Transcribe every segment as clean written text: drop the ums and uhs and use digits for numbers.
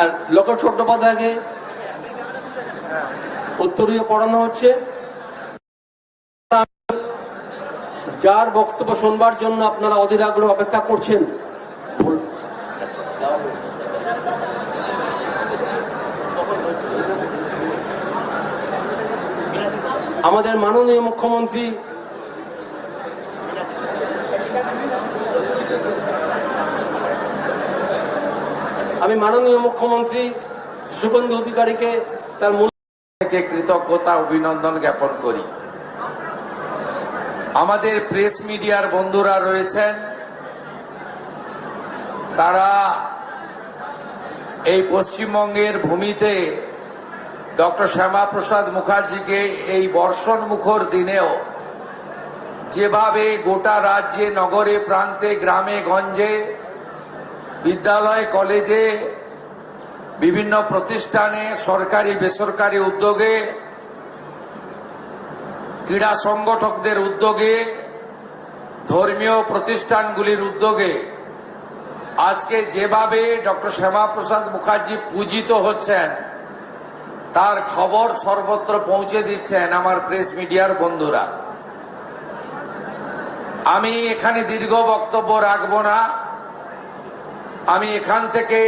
আর locate চট্টোপাধ্যায়কে উত্তরীয় পড়ানো হচ্ছে। যার বক্তব্য শুনবার জন্য আপনারা অধীর আগ্রহে অপেক্ষা করছেন, আমাদের মাননীয় মুখ্যমন্ত্রী শুভেন্দু অধিকারীকে তার কৃতজ্ঞতা অভিনন্দন জ্ঞাপন করি। আমাদের প্রেস মিডিয়ার বন্ধুরা রয়েছেন, তারা এই পশ্চিমবঙ্গের ভূমিতে ডক্টর শ্যামাপ্রসাদ মুখার্জিকে এই বর্ষণ মুখর দিনেও যেভাবে গোটা রাজ্যে, নগরে, প্রান্তে, গ্রামে গঞ্জে, বিদ্যালয়, কলেজে, বিভিন্ন প্রতিষ্ঠানে, সরকারি বেসরকারি উদ্যোগে, ক্রীড়া সংগঠকদের উদ্যোগে, ধর্মীয় প্রতিষ্ঠানগুলির উদ্যোগে আজকে যেভাবে ডক্টর শ্যামাপ্রসাদ মুখার্জি পূজিত হচ্ছেন, তার খবর সর্বত্র পৌঁছে দিচ্ছেন আমার প্রেস মিডিয়ার বন্ধুরা। আমি এখানে দীর্ঘ বক্তব্য রাখব না। আমি এখান থেকে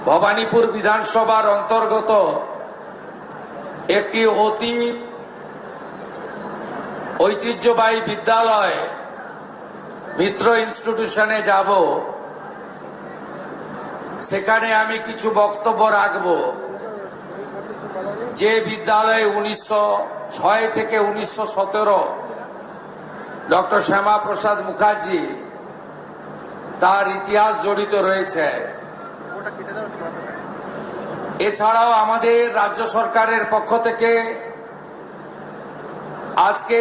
ভবানীপুর বিধানসভার অন্তর্গত একটি অতি ঐতিহ্যবাহী বিদ্যালয় মিত্র ইনস্টিটিউশনে যাব। সেখানে আমি কিছু বক্তব্য রাখব। যে বিদ্যালয়ে 1906 থেকে 1917 ডক্টর শ্যামাপ্রসাদ মুখার্জি, তার ইতিহাস জড়িত রয়েছে। এছাড়াও আমাদের রাজ্য সরকারের পক্ষ থেকে আজকে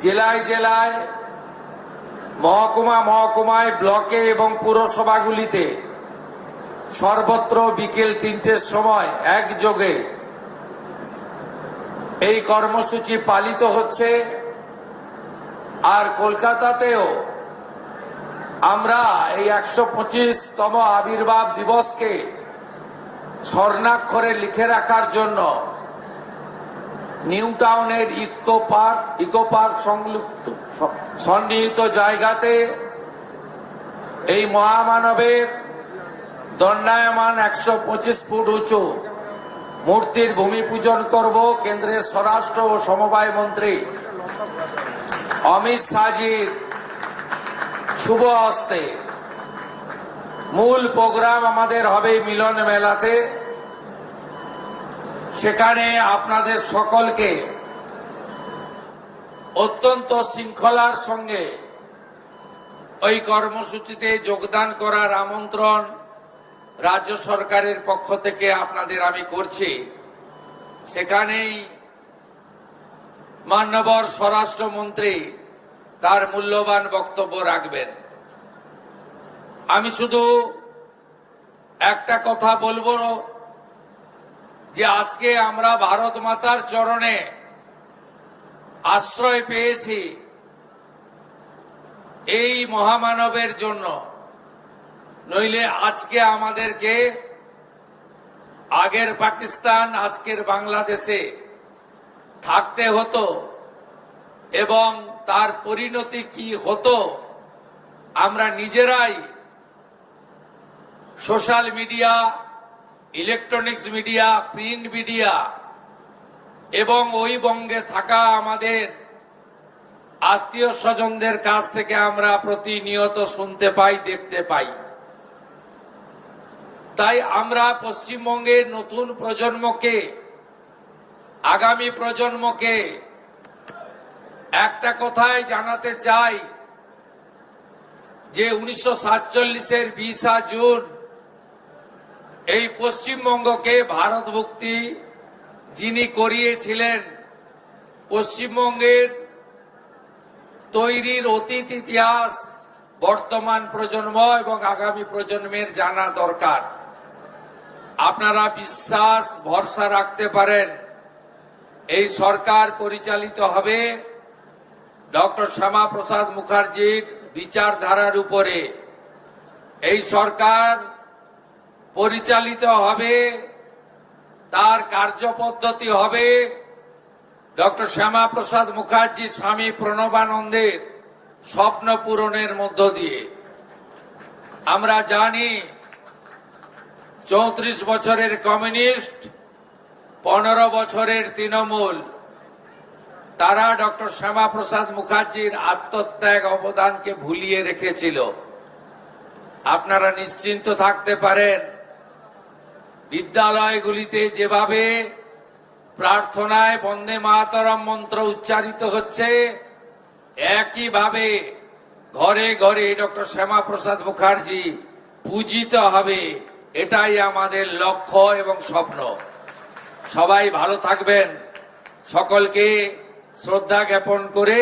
জেলায় জেলায়, মহকুমায়, ব্লকে এবং পুরসভাগুলিতে সর্বত্র বিকেল 3টের সময় একযোগে এই কর্মসূচি পালিত হচ্ছে। আর কলকাতাতেও আমরা এই 125তম আবির্ভাব দিবসকে স্বর্ণাক্ষরে লিখে রাখার জন্য নিউ টাউনের ইকো পার্ক সন্নিহিত জায়গাতে এই মহামানবের দণ্ডায়মান 125 ফুট উঁচু মূর্তির ভূমি পূজন করব। কেন্দ্রের স্বরাষ্ট্র ও সমবায় মন্ত্রী অমিত শাহজির শুভ হস্তে মূল প্রোগ্রাম আমাদের হবে মিলন মেলাতে। সেখানে আপনাদের সকলকে অত্যন্ত শৃঙ্খলার সঙ্গে ওই কর্মসূচিতে যোগদান করার আমন্ত্রণ রাজ্য সরকারের পক্ষ থেকে আপনাদের আমি করছি। সেখানেই মাননীয় স্বরাষ্ট্রমন্ত্রী তার মূল্যবান বক্তব্য রাখবেন। আমি শুধু একটা কথা বলবো যে আজকে আমরা ভারত মাতার চরণে আশ্রয় পেয়েছি এই মহামানবের জন্য, নইলে আজকে আমাদেরকে আগের পাকিস্তান, আজকের বাংলাদেশে থাকতে হতো এবং তার পরিণতি কি হতো আমরা নিজেরাই social media, electronics media, print media এবং ওই বঙ্গে থাকা আমাদের আত্মীয় স্বজনদের কাছ থেকে আমরা প্রতিনিয়ত শুনতে পাই, দেখতে পাই। তাই আমরা পশ্চিমবঙ্গের নতুন প্রজন্মকে, আগামী প্রজন্মকে একটা কথাই জানাতে চাই যে 1947-এর 20 জুন এই পশ্চিমবঙ্গকে ভারতভুক্তি যিনি করিয়েছিলেন, পশ্চিমবঙ্গের তৈরির অতীত ইতিহাস বর্তমান প্রজন্ম এবং আগামী প্রজন্মের জানা দরকার। আপনারা বিশ্বাস, ভরসা রাখতে পারেন এই সরকার পরিচালিত হবে ডক্টর শ্যামাপ্রসাদ মুখার্জির বিচারধারার উপরে। এই সরকার পরিচালিত হবে, তার কার্যপদ্ধতি হবে ডক্টর শ্যামাপ্রসাদ মুখার্জি স্বামী প্রণবানন্দের স্বপ্ন পূরণের মধ্য দিয়ে। আমরা জানি 34 বছরের কমিউনিস্ট, 15 বছরের তৃণমূল, তারা ডক্টর শ্যামাপ্রসাদ মুখার্জির আত্মত্যাগ অবদানকে ভুলিয়ে রেখেছিল। আপনারা নিশ্চিন্ত থাকতে পারেন, বিদ্যালয়গুলিতে যেভাবে প্রার্থনায় বন্দে মাতরম মন্ত্র উচ্চারিত হচ্ছে, একইভাবে ঘরে ঘরে ডক্টর শ্যামাপ্রসাদ মুখার্জি পূজিত হবে। এটাই আমাদের লক্ষ্য এবং স্বপ্ন। সবাই ভালো থাকবেন। সকলকে শ্রদ্ধা জ্ঞাপন করে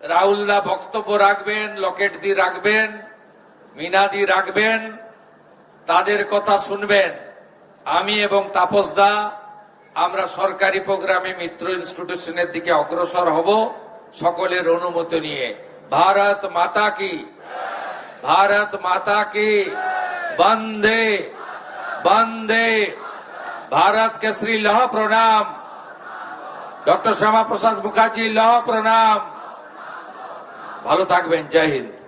রাহুলদা বক্তব্য রাখবেন, লকেটদি রাখবেন, মিনাদি রাখবেন, তাদের কথা শুনবেন। আমি এবং তাপসদা আমরা সরকারি প্রোগ্রামে মিত্র ইনস্টিটিউশনের দিকে অগ্রসর হব সকলের অনুমতি নিয়ে। ভারত মাতা কি, ভারত মাতা কি, বন্দে বন্দে भारत केसरी लौह प्रणाम, डॉक्टर श्यामा प्रसाद मुखार्जी लौह प्रणाम। ভালো থাকবেন। জয় হিন্দ।